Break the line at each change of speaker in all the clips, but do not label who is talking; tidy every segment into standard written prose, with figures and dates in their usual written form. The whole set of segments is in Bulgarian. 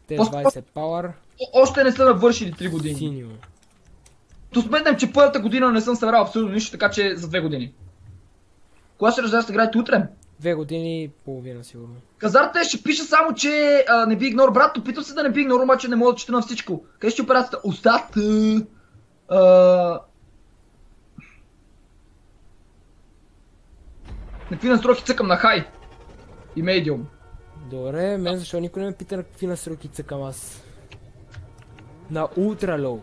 Т-20 Power.
Още не са навършили 3 години.
Синьо.
То сметнем, че първата година не съм събрал абсолютно нищо, така че за 2 години. Кога ще раздава да играете утре?
2 години и половина сигурно.
Казарта ще пише само, че не би игнор, брат. Опитвам се да не би игнор, обаче не мога да чета на всичко. Къде ще операцията? Остата. На какви настройки цъкам на хай? И медиум.
Добре, мен защо никой не ме пита на какви настройки цъкам аз? На ултра лоу.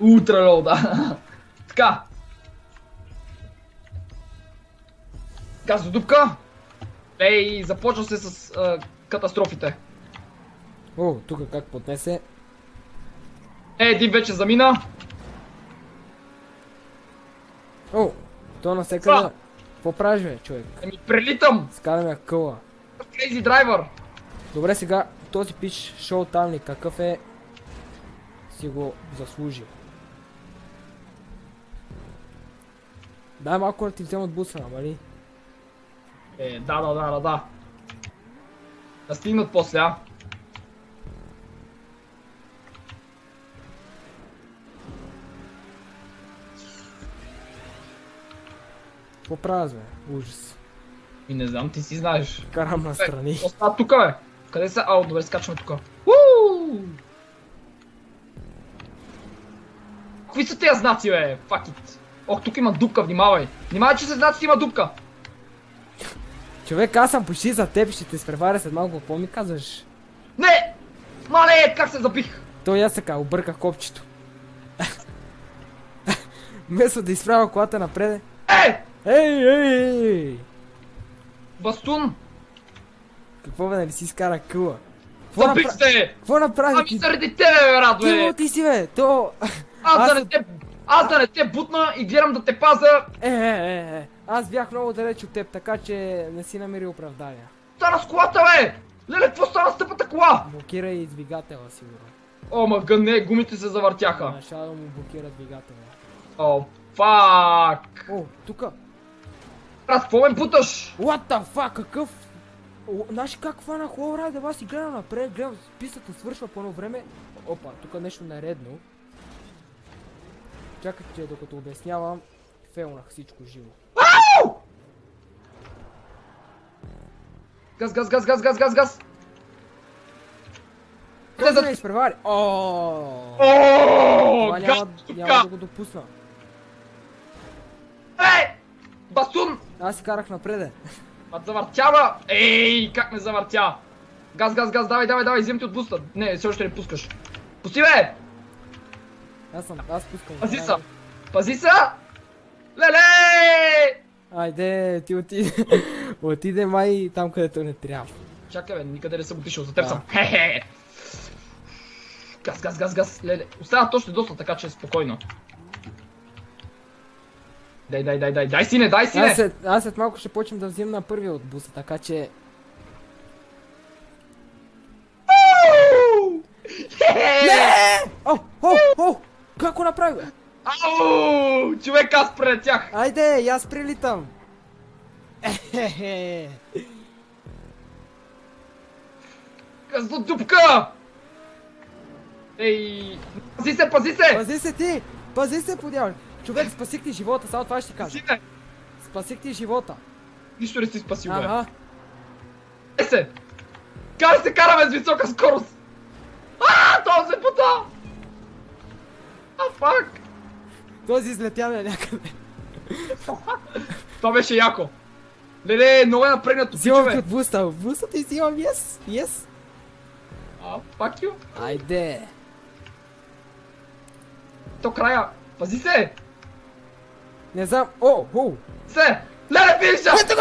Ултра лоу, да. Така. Газодупка. Ей, започва се с катастрофите.
О, тук как поднесе.
Един вече замина.
О, то насекъде. Какво правиш, бе, човек?
Ами прелитам.
Скараме къла.
Crazy driver.
Добре, сега този пич шоу талник какъв е, си го заслужил. Дай малко да ти вземат буса, нали?
Да. Да стигнат после, а?
Какво правиш, бе? Ужас.
И не знам, ти си знаеш.
Карам настрани.
Остава тука, бе. Къде са? Ау, добре, скачваме тука. Уу! Какви са тези знаци, бе? Fuck it. Ох, тук има дупка, внимавай. Внимавай, че се знаците има дупка.
Човек, аз съм почти за теб, ще те изпреваря след малко, какво ми казваш?
Не! Мале, как се запих?
Той аз така, обърках копчето. Вместо да изправя колата напред. Ей!
Бастун!
Какво бе, нали си изкара къла?
Запих се!
Какво направи
Ами
ти?
заради тебе, бе, Радо,
Ти си, бе! То...
Аз да не те бутна и гледам да те паза.
Аз бях много далеч от теб, така че не си намери оправдания.
Стана с колата, бе! Леле, какво стана с тъпата кола?
Блокира и двигателя, сигурно.
О, мъгън, не, гумите се завъртяха.
Наша да му блокира двигателя.
О, фак!
О, тука!
Брат, какво ме буташ?
What the fuck, какъв? Знаеш как фанах лоу да аз си гледам напред, гледам пистата свършва по едно време. Опа, тук нещо наредно. Чакайте, докато обяснявам, фейлнах всичко живо.
Ау! Газ!
Той да не изпревари. Това няма да го допусна.
Бастун!
Аз си карах напреде.
Завъртява! Ей, как ме завъртя? Газ, давай, взимам ти от буста. Не, все още не пускаш. Пусти, бе!
Аз пускам.
Пази са! Леле!
Айде, ти отиде май там, където не трябва.
Чакай, бе, никъде не съм отишъл, за теб съм. Хе-хе! Газ, леле. Остават още доста, така че е спокойно. Дай сине!
Аз след малко ще почнем да взимам на първия от буса, така че... Как го направи, бе?
Ау! Човек, аз прелетях!
Айде, аз прилитам!
Газодупка! Ей! Пази се!
Пази се, подявай! Човек, спасих ти живота, само това ще ти кажа.
Сине!
Спасих ти живота.
Нищо не си спасил, бе.
Ага.
се! Караме с висока скорост! Това се пута! Фак!
Този излетява някъде.
Това беше яко. Леле, много е напрегнато, пичове.
Взимам от буста. Буста ти взимам, yes.
Fuck you.
Айде.
То края. Пази се!
Не знам.
Се! Леле, финиша!
Ето го!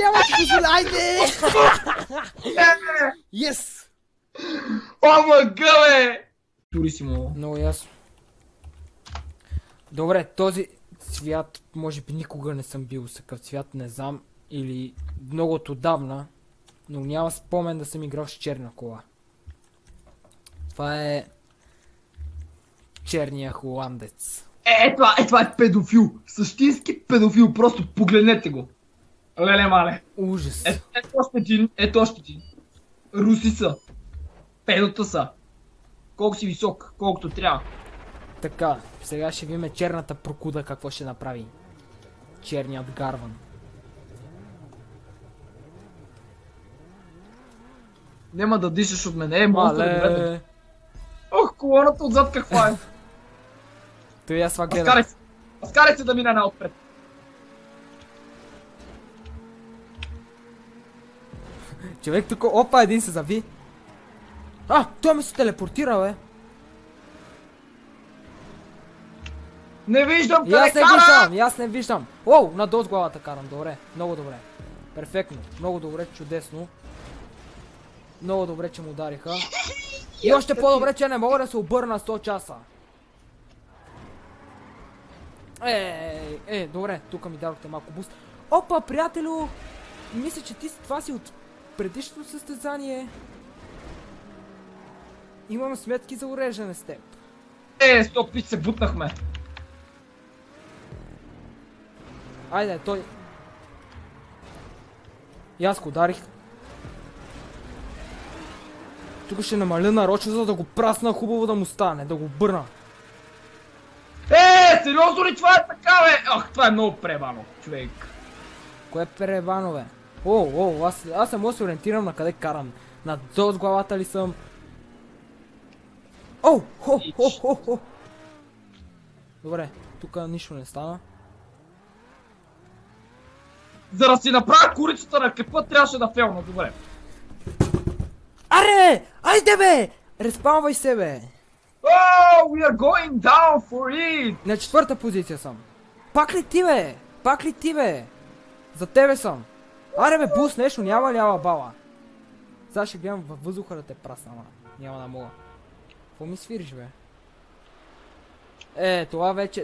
Няма да ти позволя, айде! Yes!
Мъга, бе! Турисимо.
Много ясно. Добре, този цвят, може би никога не съм бил с такъв цвят, не знам, или много отдавна, но няма спомен да съм играл с черна кола. Това е черния холандец.
Това е педофил. Същински педофил, просто погледнете го. Леле, мале.
Ужас.
Ето още един. Русица. Педота са. Колко си висок, колкото трябва.
Така, сега ще видим черната прокуда какво ще направи. Черният гарван.
Няма да дишаш от мене, монстър е доведен.
Мале!
Ох, колоната отзад каква е.
Той аз това гледам.
Аскарай се. Аскарай се да мина най-отпред.
Човек тук, опа, един се зави. А, той ми се телепортира, бе.
Не виждам
И
къде
аз не
кара!
виждам, и аз не виждам. Оу, надолу с главата карам, добре, много добре. Перфектно, много добре, чудесно. Много добре, че му удариха. И още по-добре, че не мога да се обърна 100 часа. Добре, тук ми дадохте малко буст. Опа, приятелю! Мисля, че това си от предишното състезание. Имам сметки за уреждане с теб.
Стоп, пич се бутнахме.
Айде, той... И аз го ударих. Тук ще намаля нарочно, за да го прасна хубаво да му стане, да го бърна.
Сериозно ли това е така, бе? Ах, това е много пребано, човек.
Кое е перебано, бе? Аз не мога да се ориентирам на къде карам. Надолу с главата ли съм? Хо. Добре, тук нищо не стана.
За да си направя курицата на кепа, трябваше да фелна, добре.
Аре! Айде, бе! Респаунвай се, бе!
Oh, we are going down for it!
На четвърта позиция съм. Пак ли ти, бе? Пак ли ти, бе? За тебе съм. Аре, бе, бус нещо, няма лява бала. Сега ще гледам във въздуха да те прасна, ама. Няма да мога. Какво ми свириш, бе?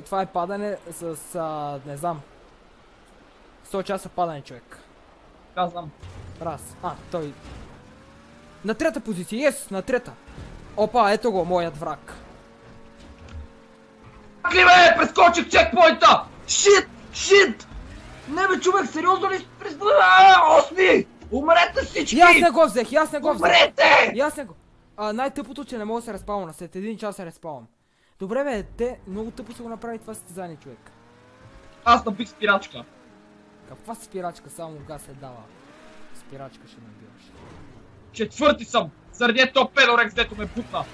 Това е падане с, не знам. 100 часа падане, човек.
Казвам.
Раз. Той... На трета позиция, на трета. Опа, ето го, моят враг.
Как ли, бе? Прескочих чекпоинта! Шит! Не, бе, човек, сериозно ли? Осми! Умрете всички!
И аз не го взех!
Умрете!
И аз не го... най-тъпото, че не мога да се респаунна. След един час се респаунвам. Добре, бе, те много тъпо са го направи това състезание, човек.
Аз набих спирачка.
Каква спирачка? Само газ се дава. Спирачка ще набиваш.
Четвърти съм! Заради топ педорекс, дето ме бутна.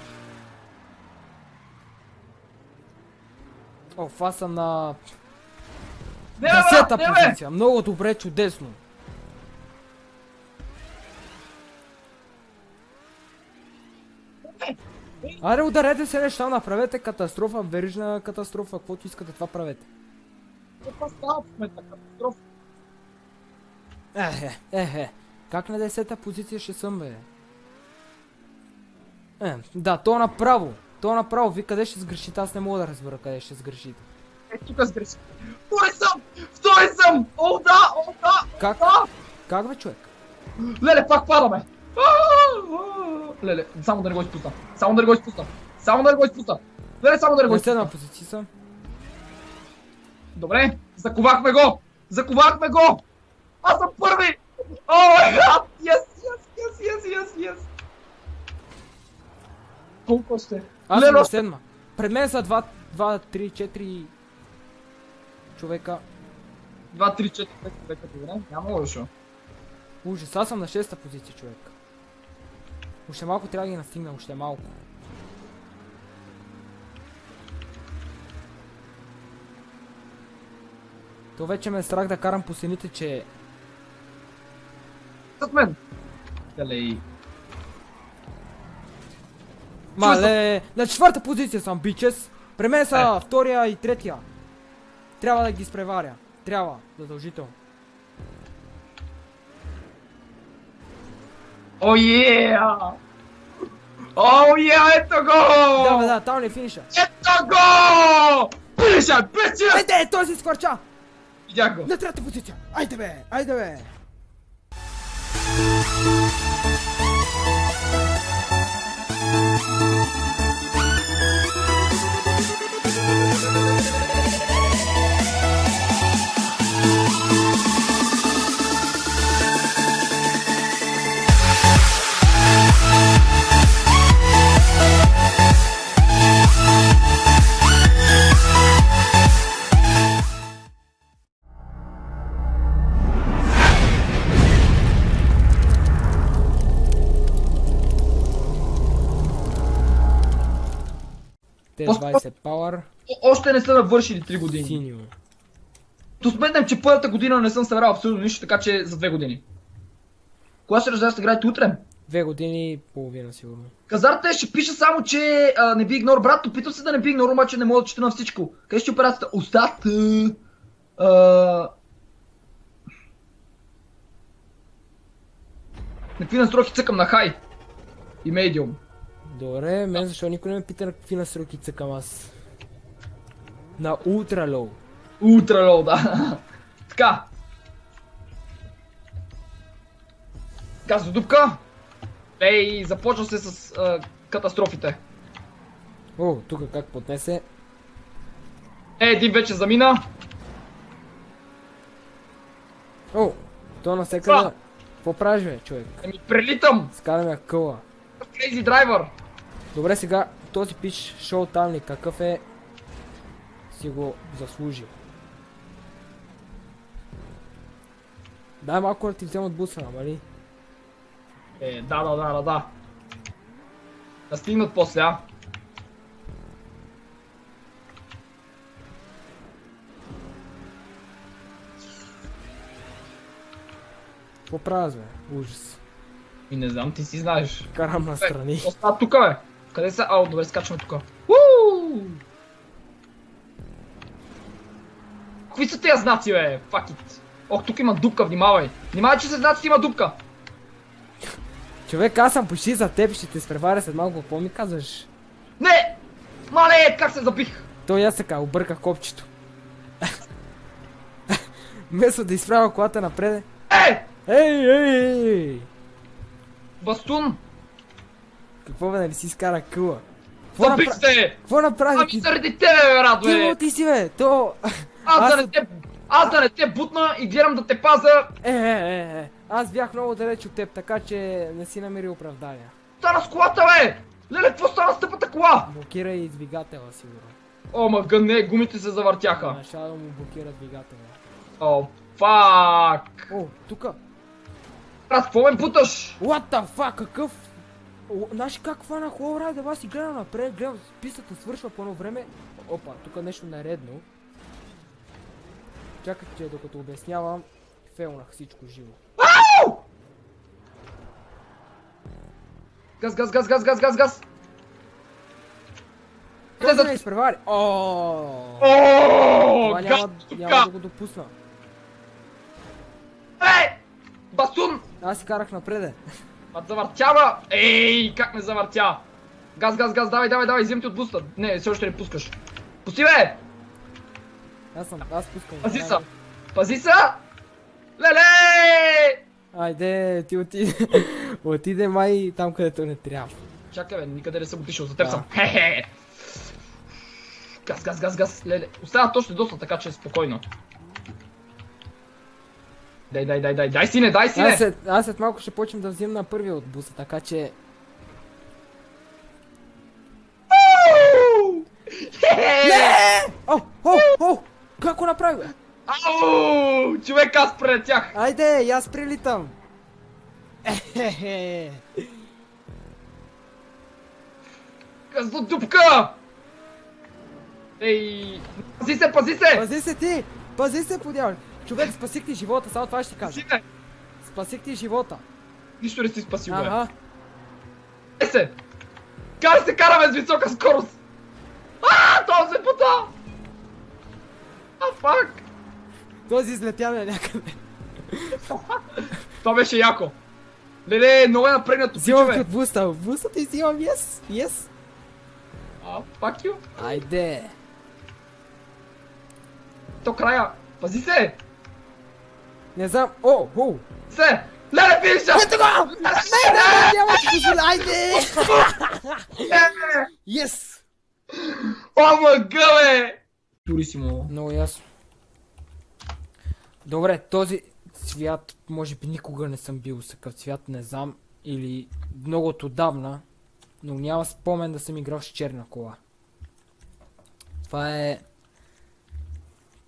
Аз съм на...
Не,
10-та
бе!
позиция. Много добре, чудесно. Аре, ударете се неща, направете катастрофа, верижна катастрофа, каквото искате, това правете.
Това става в момента катастрофа.
Как на 10-та позиция ще съм, бе? Да, то направо, ви къде ще сгрешите, аз не мога да разбера къде ще сгрешите.
Тук сгреши. Втори съм! О, да!
Как?
Да!
Как, бе, човек?
Леле, пак падаме! Леле, само да не го изпусна. Леле, само да не го
На
изпусна.
7-та позиция съм.
Добре, заковахме го! Аз съм първи! О, yes! Колко ще?
Аз съм на 7-ма. Пред мен са 2, 3, 4 човека.
2, 3, 4, 5 човека, добре? Няма лошо.
Ужас, аз съм на 6-та позиция, човек. Още малко трябва да ги настигна, още малко. То вече ме е страх да карам по стените, че...
Зад мен! Далей.
Мале, на 4-та позиция съм, бичес. При мен са втория и третия. Трябва да ги изпреваря. Трябва, задължително.
О, ето го!
Да, там ли е финиша?
Ето го! Пише!
Айде, той си сквърча!
Видях го.
На 3-та позиция! Айде, бе! PS20 Power,
Още не са навършили 3 години.
синьо.
То сметнем, че първата година не съм събрал абсолютно нищо, така че за 2 години. Кога ще раздава да играете утре?
2 години и половина сигурно.
Казарта ще пише само, че не би игнор, брат, опитвам се да не би игнор, обаче не мога да чета на всичко. Къде ще операцията? Остата. На какви настройки цъкам на хай? И медиум.
Добре, мен защо никой не ме пита на какви настройки цъкам аз? На ултра лоу.
Ултра лоу, да. Така. Газодупка. Ей, започва се с катастрофите.
О, тук как поднесе.
Един вече замина.
О, то навсекъде. Какво правиш, бе, човек?
Ами прелитам.
Скараме къла.
Crazy driver.
Добре, сега този пич шоу талник какъв е, си го заслужил. Дай малко да ти вземат буса, ама ли?
Да. Да стигнат после, а?
Какво правиш, бе? Ужас.
И не знам, ти си знаеш.
Карам настрани.
Какво става тука, бе? Къде са? Ау, добре, скачваме тука. Уу! Какви са тези знаци, бе? Fuck it. Ох, тук има дупка, внимавай. Внимавай, че се знаците има дупка.
Човек, аз съм почти за теб, ще те изпреваря след малко, какво ми казваш?
Не! Мале, как се запих?
Той аз така, обърках копчето. Вместо да изправя колата напред. Ей!
Бастун!
Какво бе, нали си изкара къла?
Запих се!
Какво направи
Ами
ти?
заради тебе, бе, Радо,
Ти си, бе! То...
Аз да не те бутна и гледам да те паза.
Аз бях много далеч от теб, така че не си намери оправдания.
Стана с колата, бе! Леле, какво стана с тъпата кола?
Блокира и двигателя, сигурно.
О, мъгън, не, гумите се завъртяха.
Наша да му блокира двигателя.
О, фак!
О, тука!
Брат, какво ме путаш?
What the fuck, какъв? Знаеш как хванах лоурайда, аз си гледам напред, гледам пистата свършва по едно време. Опа, тук нещо наредно. Чакайте, докато обяснявам, фейлнах всичко живо.
Ау! Газ!
Той да не изпревари! Ооо! Това няма да го допусна.
Бастун!
Аз си карах напреде.
Завъртява! Ей, как ме завъртя! Газ, давай, взимам ти от буста. Не, все още не пускаш. Пусти, бе!
Аз пускам.
Пази са! Леле!
Айде, ти отиде май там, където не трябва.
Чакай, бе, никъде не съм отишъл, за теб съм. Хе-хе! Газ! Леле, остават още доста, така че е спокойно. Дай сине!
Аз след малко ще почнем да взимам на първия от буса, така че... О! Как го направи, бе?
Ау! Човек, аз прелетях!
Айде, и аз прилитам!
Газодупка! Ей! Пази се!
Пази се, подявай! Човек, спасих ти живота, само това ще ти кажа.
Сине!
Спасих ти живота.
Нищо не си спасил, бе.
Ага.
се! Как се караме с висока скорост? Това се пута! Фак!
Този излетя на някъде.
Това беше яко. Леле, много е напрегнато,
Взимам
пичове.
от буста. Буста ти взимам, yes.
Fuck you.
Айде.
То края. Пази се!
Не знам.
Се! Леле, финиша!
Ето го! Не, няма да ти позволя, айде! Yes!
О, мъга, бе! Турисимо.
Много ясно. Добре, този цвят, може би никога не съм бил с такъв цвят, не знам, или много отдавна, но няма спомен да съм играл с черна кола. Това е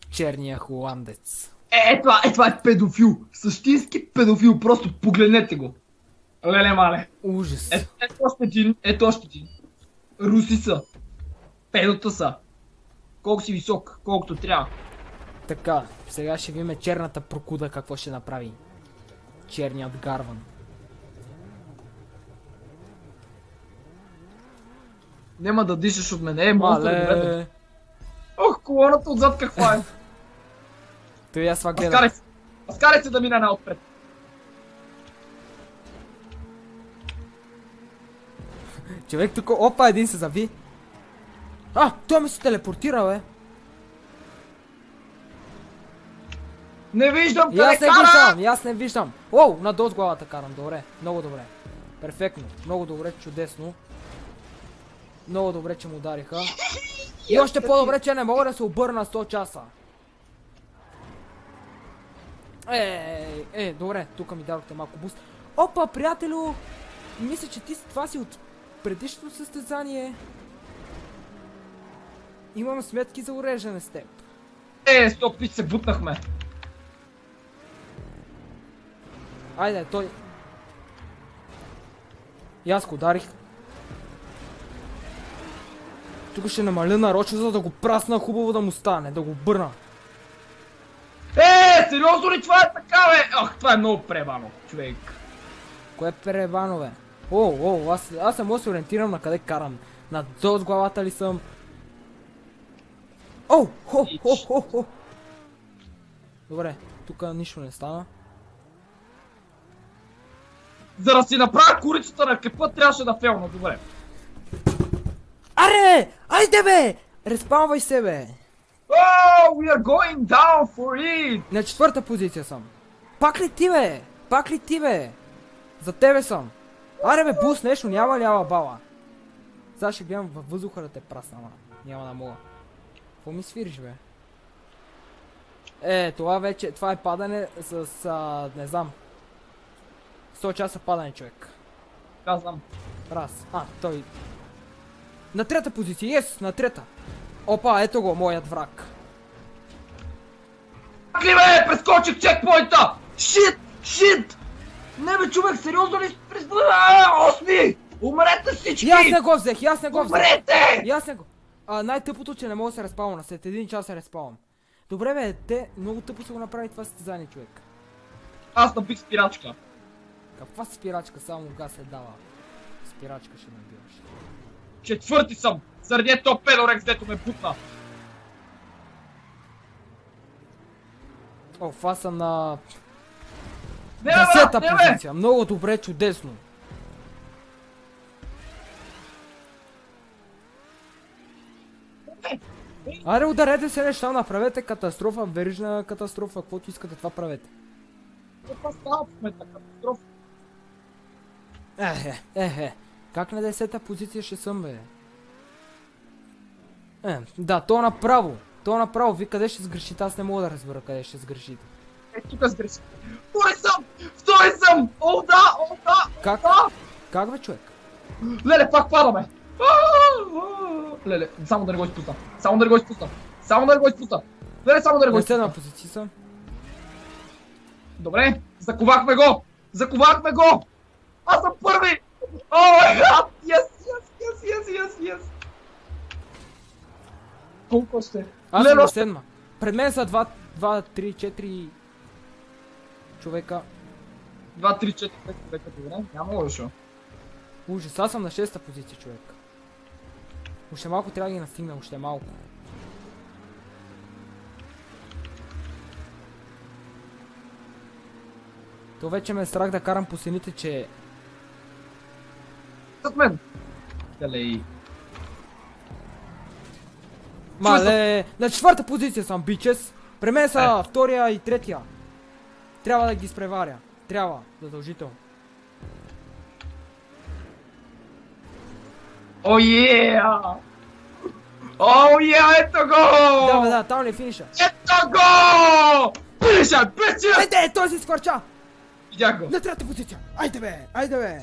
черния холандец.
Това е педофил. Същински педофил, просто погледнете го. Леле, мале.
Ужас.
Ето още един. Руси са. Педота са. Колко си висок, колкото трябва.
Така, сега ще видим черната прокуда какво ще направи. Черният гарван.
Няма да дишаш от мене, монстър да гледа.
Мале!
Ох, колоната отзад каква е.
Той аз това гледам.
Аскарай се. Аскарай се да мине най-отпред.
Човек тук, опа, един се зави. А, той ми се телепортира, бе.
Не виждам
И
къде
аз не
кара!
виждам, и аз не виждам. Оу, надолу с главата карам, добре, много добре. Перфектно, много добре, чудесно. Много добре, че му удариха. И още по-добре, че не мога да се обърна 100 часа. Добре, тук ми дадохте малко буст. Опа, приятелю! Мисля, че това си от предишното състезание. Имам сметки за уреждане с теб.
Стоп, ти се бутнахме.
Айде, той... И аз го ударих. Тук ще намаля нарочно, за да го прасна хубаво да му стане, да го бърна.
Сериозно ли това е така, бе? Ах, това е много пребано, човек.
Кое перебано, бе? Аз не мога да се ориентирам на къде карам. Надолу с главата ли съм? Хо. Добре, тук нищо не стана.
За да си направя курицата на кепа, трябваше да фелна, добре.
Аре! Айде, бе! Респаунвай се, бе!
Oh, we are going down for it!
На четвърта позиция съм. Пак ли ти, бе? Пак ли ти, бе? За тебе съм. Аре, бе, бус нещо, няма лява бала. Сега ще гледам във въздуха да те прасна, ама. Няма да мога. Какво ми свириш, бе? Това вече, това е падане с, не знам. 100 часа падане, човек.
Казвам.
Раз. Той... На трета позиция, на трета. Опа, ето го, моят враг.
Как ли, бе? Прескочих чекпоинта! Шит! Не, бе, човек, сериозно ли осми! Умрете всички!
И аз не го взех!
Умрете!
И аз не го... най-тъпото, че не мога да се респаунна. След един час се респаунвам. Добре, бе, те много тъпо са го направи това състезание, човек.
Аз набих спирачка.
Каква спирачка? Само газ се дава. Спирачка ще набиваш.
Четвърти съм! Заради топ педорекс, дето ме бутна.
Аз съм на...
Не, бе,
10-та позиция. Много добре, чудесно. Аре, ударете се неща, направете катастрофа, верижна катастрофа, каквото искате, това правете.
Това става в момента катастрофа.
Как на 10-та позиция ще съм, бе? Да, то направо. Ви къде ще сгрешите? Аз не мога да разбера къде ще сгрешите.
Тук сгрешите. Втори съм! О, да!
Как?
Да!
Как, бе, човек?
Леле, пак падаме! Леле, само да не го изпусна. Леле, само да не го
На
изпусна.
7-та позиция съм.
Добре, заковахме го! Аз съм първи! О, май гад! Yes! Колко ще?
Аз съм на 7-ма. Пред мен са 2, 3, 4 човека.
2, 3, 4, 5 човека, добре? Няма лошо.
Ужас, аз съм на 6-та позиция, човек. Още малко трябва да ги настигна, още малко. То вече ме е страх да карам по стените, че...
Зад мен! Далей.
Мале, на 4-та позиция съм, бичес. При мен са втория и третия. Трябва да ги изпреваря. Трябва, задължително.
О, ето го!
Да, там ли е финиша?
Ето го! Пише!
Айде, той си сквърча!
Видях го.
На 3-та позиция! Айде бе!